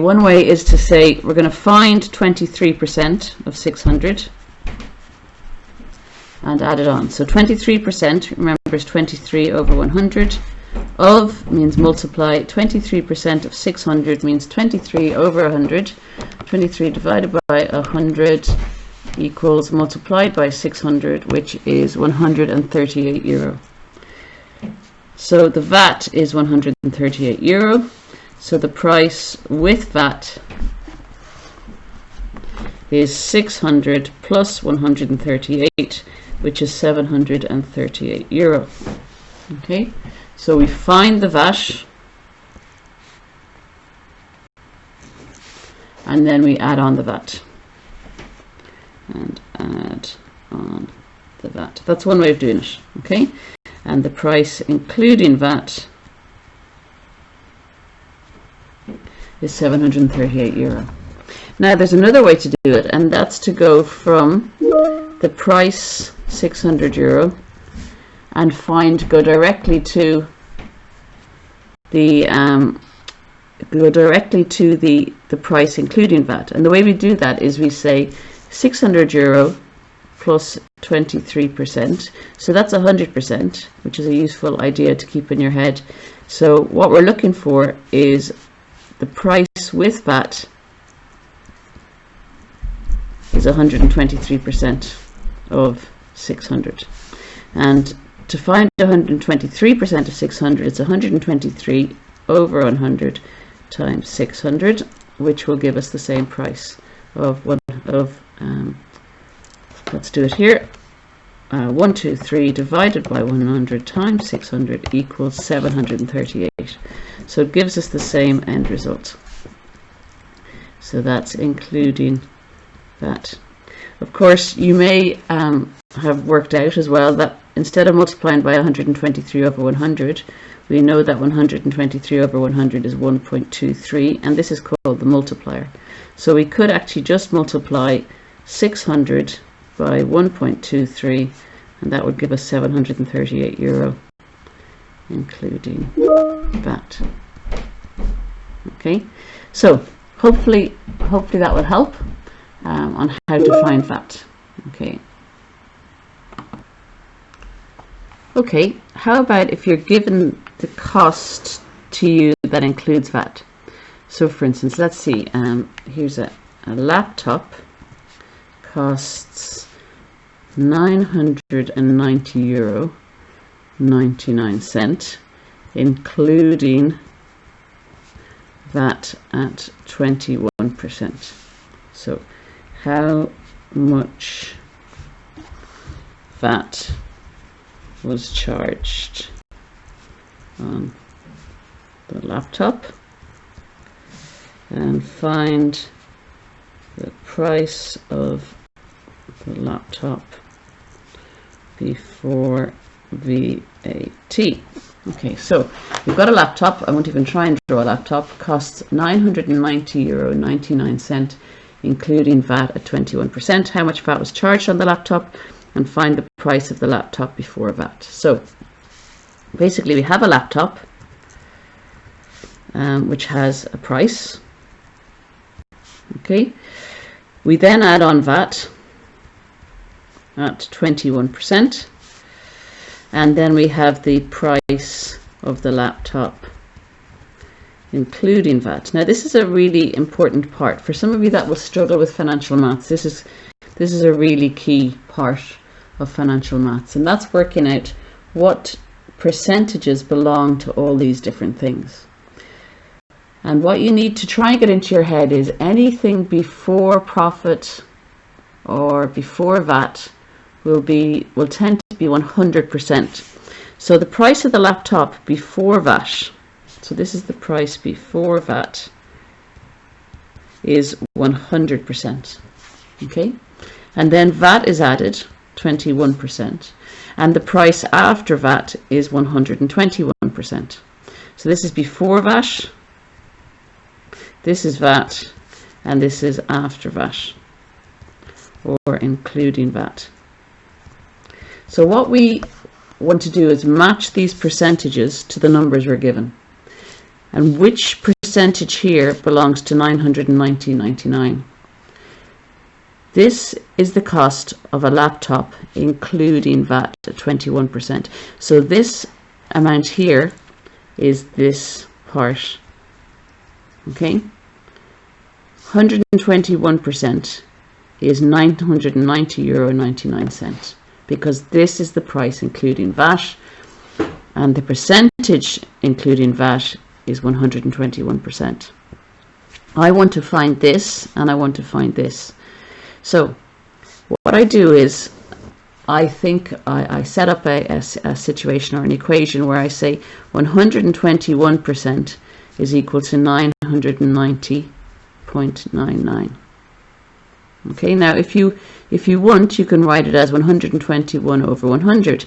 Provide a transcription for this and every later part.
one way is to say we're going to find 23% of 600 and add it on. So 23%, remember, is 23 over 100. Of means multiply. 23% of 600 means 23 over 100. 23 divided by 100 equals multiplied by 600, which is 138 euro. So the VAT is 138 euro. So the price with VAT is 600 plus 138, which is 738 euro. Okay, so we find the VAT and then we add on the VAT and add on the VAT. That's one way of doing it. Okay, and the price including VAT is 738 euro. Now there's another way to do it, and that's to go from the price 600 euro and go directly to the price including VAT. And the way we do that is we say 600 euro plus 23%. So that's 100%, which is a useful idea to keep in your head. So what we're looking for is the price with VAT is 123% of 600. And to find 123% of 600, it's 123 over 100 times 600, which will give us the same price of let's do it here. 123 divided by 100 times 600 equals 738. So it gives us the same end result. So that's including that. Of course, you may have worked out as well that instead of multiplying by 123 over 100, we know that 123 over 100 is 1.23, and this is called the multiplier. So we could actually just multiply 600 by 1.23, and that would give us 738 euro, including VAT. Okay, so hopefully that will help on how to find VAT. Okay, how about if you're given the cost to you that includes VAT? So for instance, let's see, here's a laptop costs 990 euro 99 cent, including VAT at 21%. So how much VAT was charged on the laptop, and find the price of the laptop before VAT. Okay, so we've got a laptop. I won't even try and draw a laptop. Costs 990 euro 99 cent, including VAT at 21%. How much VAT was charged on the laptop, and find the price of the laptop before VAT. So basically we have a laptop which has a price. Okay, we then add on VAT at 21%, and then we have the price of the laptop including VAT. Now this is a really important part for some of you that will struggle with financial maths. This is a really key part of financial maths, and that's working out what percentages belong to all these different things. And what you need to try and get into your head is anything before profit or before VAT will tend to be 100%. So the price of the laptop before VAT, so this is the price before VAT, is 100%. Okay, and then VAT is added 21%, and the price after VAT is 121%. So this is before VAT, this is VAT, and this is after VAT, or including VAT. So what we want to do is match these percentages to the numbers we're given. And which percentage here belongs to 990.99. This is the cost of a laptop including VAT at 21%. So this amount here is this part. Okay, 121% is €990.99 because this is the price including VAT, and the percentage including VAT is 121%. I want to find this and I want to find this. So what I do is I think I set up a situation or an equation where I say 121% is equal to 990.99. Okay, now if you want, you can write it as 121 over 100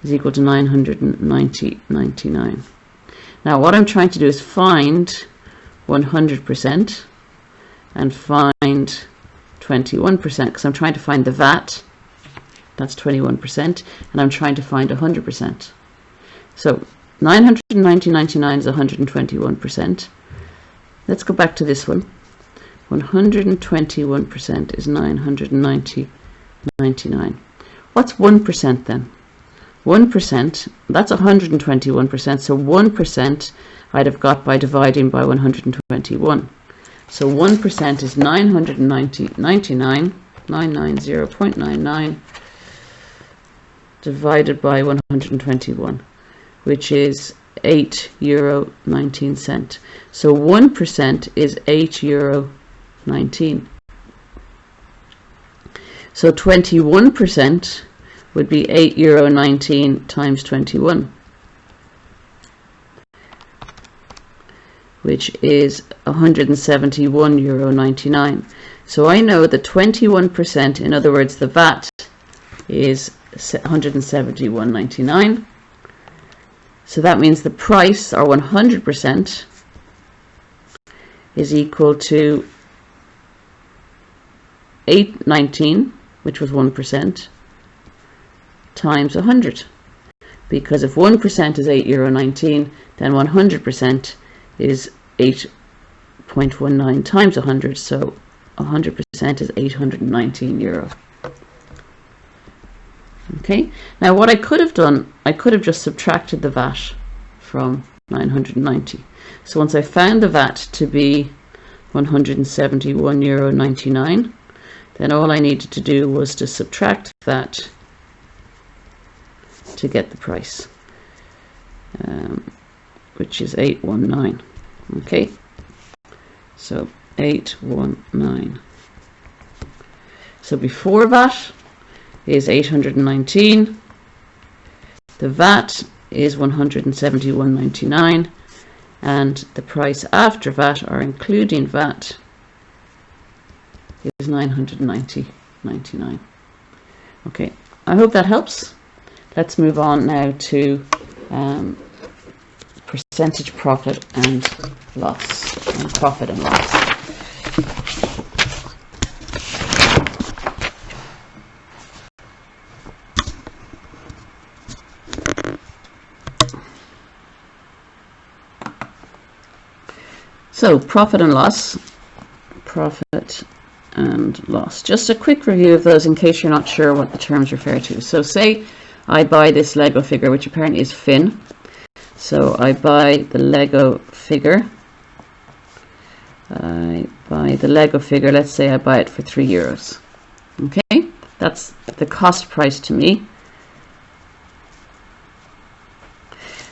is equal to 990.99. Now what I'm trying to do is find 100% and find 21%, because I'm trying to find the VAT, that's 21%, and I'm trying to find 100%. So 990.99 is 121%. Let's go back to this one. 121% is 990.99. What's 1% then? 1%, that's 121%, so 1% I'd have got by dividing by 121. So 1% is 990.99 divided by 121, which is €8.19. So 1% is €8.19. So 21% would be €8.19 times 21, which is €171.99. So I know that 21%, in other words, the VAT, is €171.99. So that means the price, or 100%, is equal to €8.19, which was 1%, times 100. Because if 1% is €8.19, then 100% is 8.19 times 100, so 100% is €819. Okay, now what I could have done, I could have just subtracted the VAT from 990. So once I found the VAT to be €171.99, then all I needed to do was to subtract that to get the price, which is 819. Okay, so 819. So before VAT is 819, the VAT is 171.99, and the price after VAT, or including VAT, is 990.99. Okay, I hope that helps. Let's move on now to percentage profit and loss, and profit and loss. So profit and loss, profit and loss. Just a quick review of those in case you're not sure what the terms refer to. So say I buy this Lego figure, which apparently is Finn. So I buy the Lego figure. Let's say I buy it for €3. Okay, that's the cost price to me.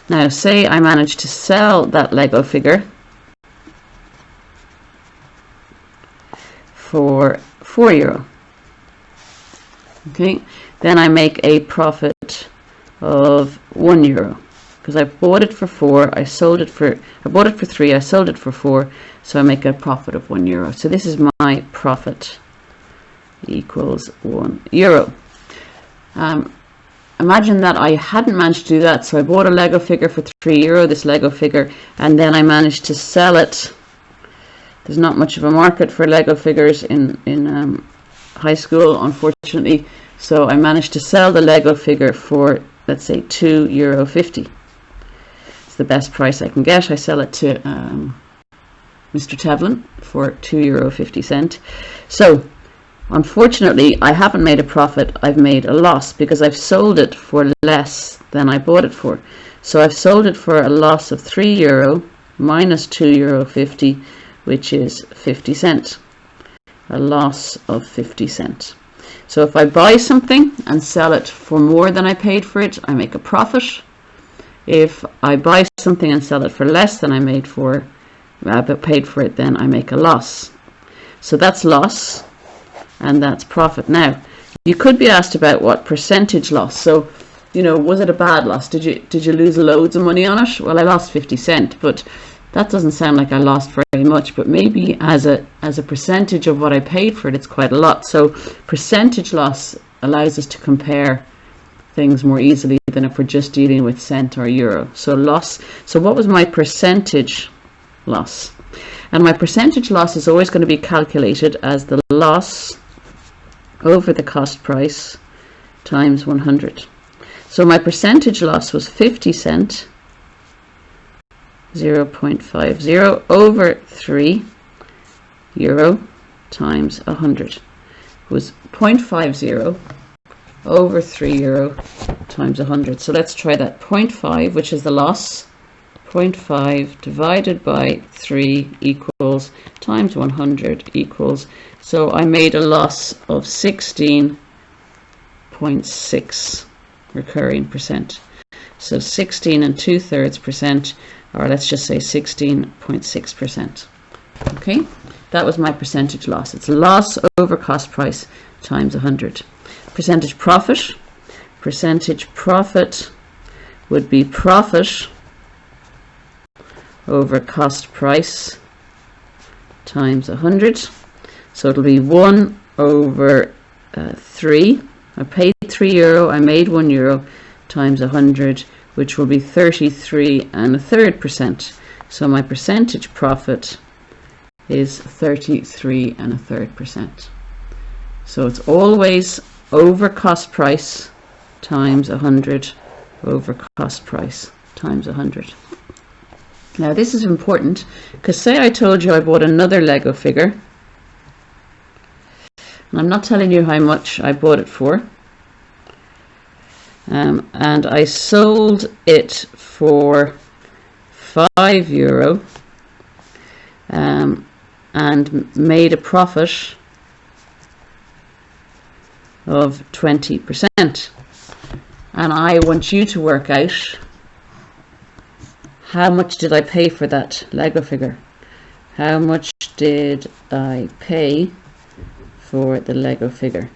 Now say I manage to sell that Lego figure for €4. Okay, then I make a profit of €1 because I bought it for 4, I bought it for 3, I sold it for 4, so I make a profit of €1. So this is my profit equals €1. Imagine that I hadn't managed to do that, so I bought a Lego figure for €3, this Lego figure, and then I managed to sell it. There's not much of a market for Lego figures in high school, unfortunately, so I managed to sell the Lego figure for, let's say, €2.50. It's the best price I can get. I sell it to Mr. Tevlin for €2.50. So unfortunately, I haven't made a profit, I've made a loss because I've sold it for less than I bought it for. So I've sold it for a loss of €3 minus €2.50, which is 50 cents. A loss of 50 cents. So if I buy something and sell it for more than I paid for it, I make a profit. If I buy something and sell it for less than I paid for it, then I make a loss. So that's loss, and that's profit. Now, you could be asked about what percentage loss. So, was it a bad loss? Did you lose loads of money on it? Well, I lost 50 cents, but that doesn't sound like I lost very much. But maybe as a percentage of what I paid for it, it's quite a lot. So percentage loss allows us to compare things more easily than if we're just dealing with cent or euro. So loss. So what was my percentage loss? And my percentage loss is always going to be calculated as the loss over the cost price times 100. So my percentage loss was 50 cents, 0.50 over €3 times 100. It was 0.50 over €3 times 100. So let's try that. 0.5, which is the loss, 0.5 divided by 3 equals times 100 equals. So I made a loss of 16.6 recurring percent. So 16 2/3%, or let's just say 16.6%. Okay, that was my percentage loss. It's loss over cost price times 100. Percentage profit. Percentage profit would be profit over cost price times 100. So it'll be 1 over 3. I paid €3, I made €1 times 100, which will be 33 1/3%. So my percentage profit is 33 1/3%. So it's always over cost price times 100 over cost price times 100. Now this is important because say I told you I bought another Lego figure, and I'm not telling you how much I bought it for, and I sold it for €5 and made a profit of 20%. And I want you to work out how much did I pay for that Lego figure? How much did I pay for the Lego figure?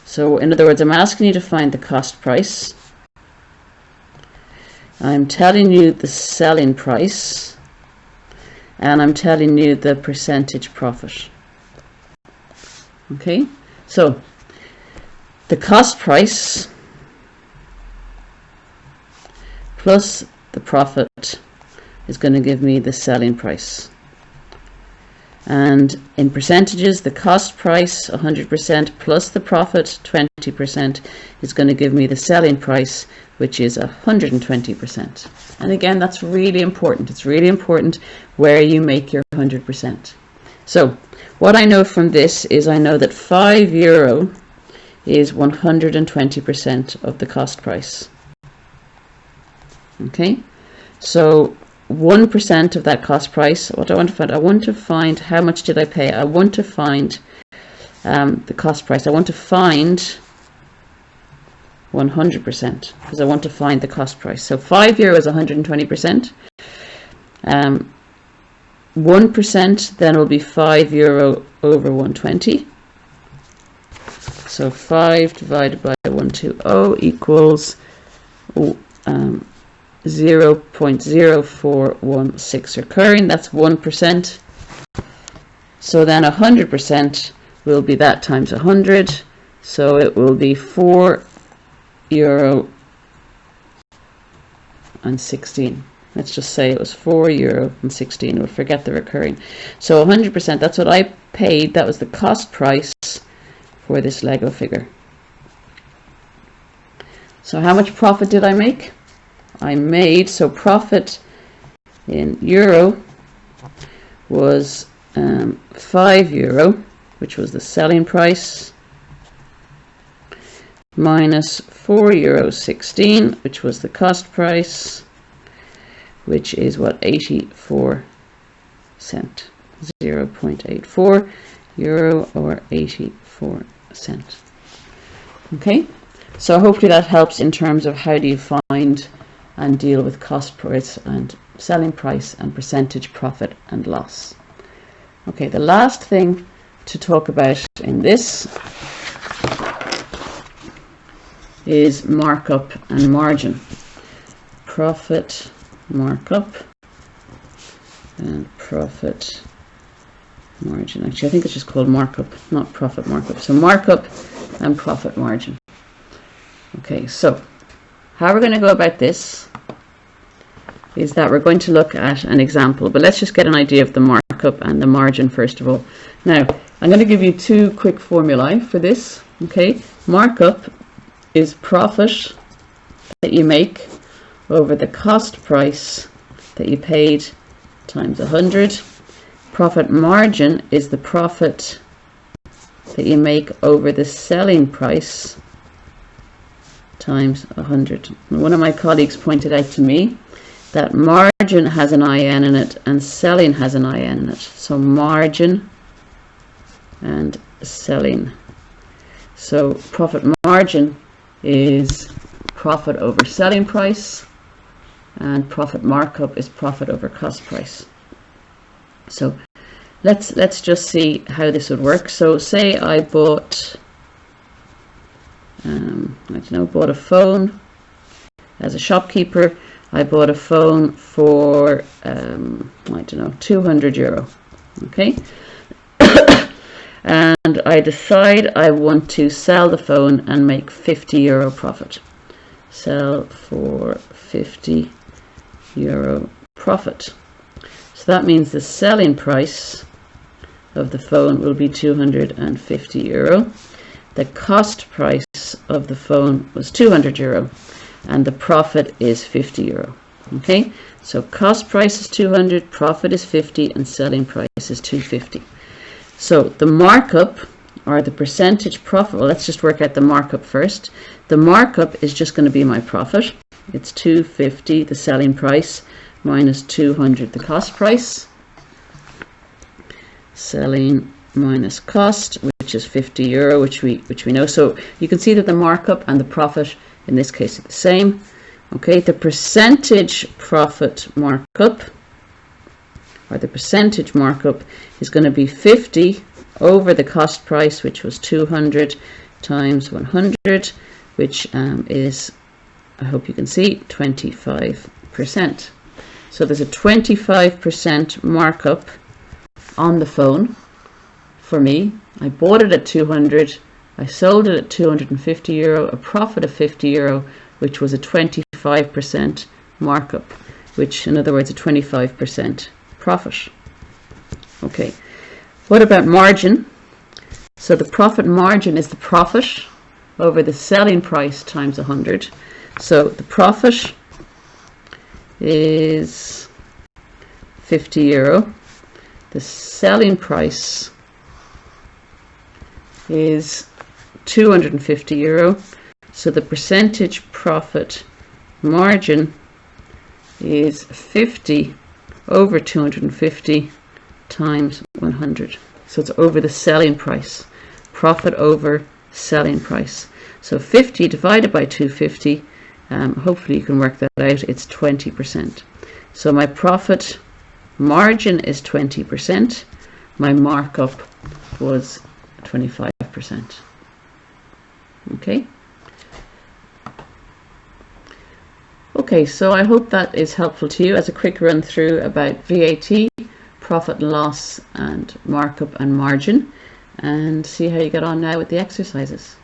So in other words, I'm asking you to find the cost price. I'm telling you the selling price, and I'm telling you the percentage profit. Okay, so the cost price plus the profit is going to give me the selling price. And in percentages, the cost price 100% plus the profit 20% is going to give me the selling price, which is 120%. And again, that's really important. It's really important where you make your 100%. So what I know from this is I know that €5 is 120% of the cost price. Okay, so 1% of that cost price, what I want to find, I want to find how much did I pay. I want to find the cost price. I want to find 100% because I want to find the cost price. So €5 is 120%. 1% then will be €5 over 120. So 5 divided by 120 equals 0.0416 recurring. That's 1%. So then 100% will be that times 100. So it will be €4.16. Let's just say it was €4.16. We'll forget the recurring. So 100%, that's what I paid. That was the cost price for this Lego figure. So how much profit did I make? I made, so profit in euro was €5, which was the selling price, minus €4.16, which was the cost price, which is what, 84 cent, 0.84 euro or 84 cent. Okay, so hopefully that helps in terms of how do you find and deal with cost price and selling price and percentage profit and loss. Okay, the last thing to talk about in this is markup and margin. Profit markup and profit margin. Actually, I think it's just called markup, not profit markup. So markup and profit margin. Okay, so how we're going to go about this is that we're going to look at an example, but let's just get an idea of the markup and the margin first of all. Now, I'm going to give you two quick formulae for this. Okay, markup is profit that you make over the cost price that you paid times 100. Profit margin is the profit that you make over the selling price times 100. One of my colleagues pointed out to me that margin has an IN in it and selling has an IN in it. So margin and selling. So profit margin is profit over selling price, and profit markup is profit over cost price. So let's just see how this would work. So say I bought bought a phone as a shopkeeper. I bought a phone for €200. Okay. And I decide I want to sell the phone and make €50 profit. Sell for €50 profit. So that means the selling price of the phone will be €250. The cost price of the phone was €200 and the profit is €50. Okay, so cost price is 200, profit is 50, and selling price is 250. So the markup, or the percentage profit, well, let's just work out the markup first. The markup is just going to be my profit. It's 250, the selling price, minus 200, the cost price. Selling minus cost, which is €50, which we know. So you can see that the markup and the profit in this case are the same. Okay, the percentage profit markup, or the percentage markup, is going to be 50 over the cost price, which was 200 times 100, which is, I hope you can see, 25%. So there's a 25% markup on the phone for me. I bought it at 200, I sold it at €250, a profit of €50, which was a 25% markup, which in other words a 25% profit. Okay, what about margin? So the profit margin is the profit over the selling price times 100. So the profit is €50. The selling price is €250. So the percentage profit margin is 50 over 250 times 100. So it's over the selling price. Profit over selling price. So 50 divided by 250, hopefully you can work that out, it's 20%. So my profit margin is 20%. My markup was 25%. Okay. Okay, so I hope that is helpful to you as a quick run through about VAT, profit and loss, and markup and margin, and see how you get on now with the exercises.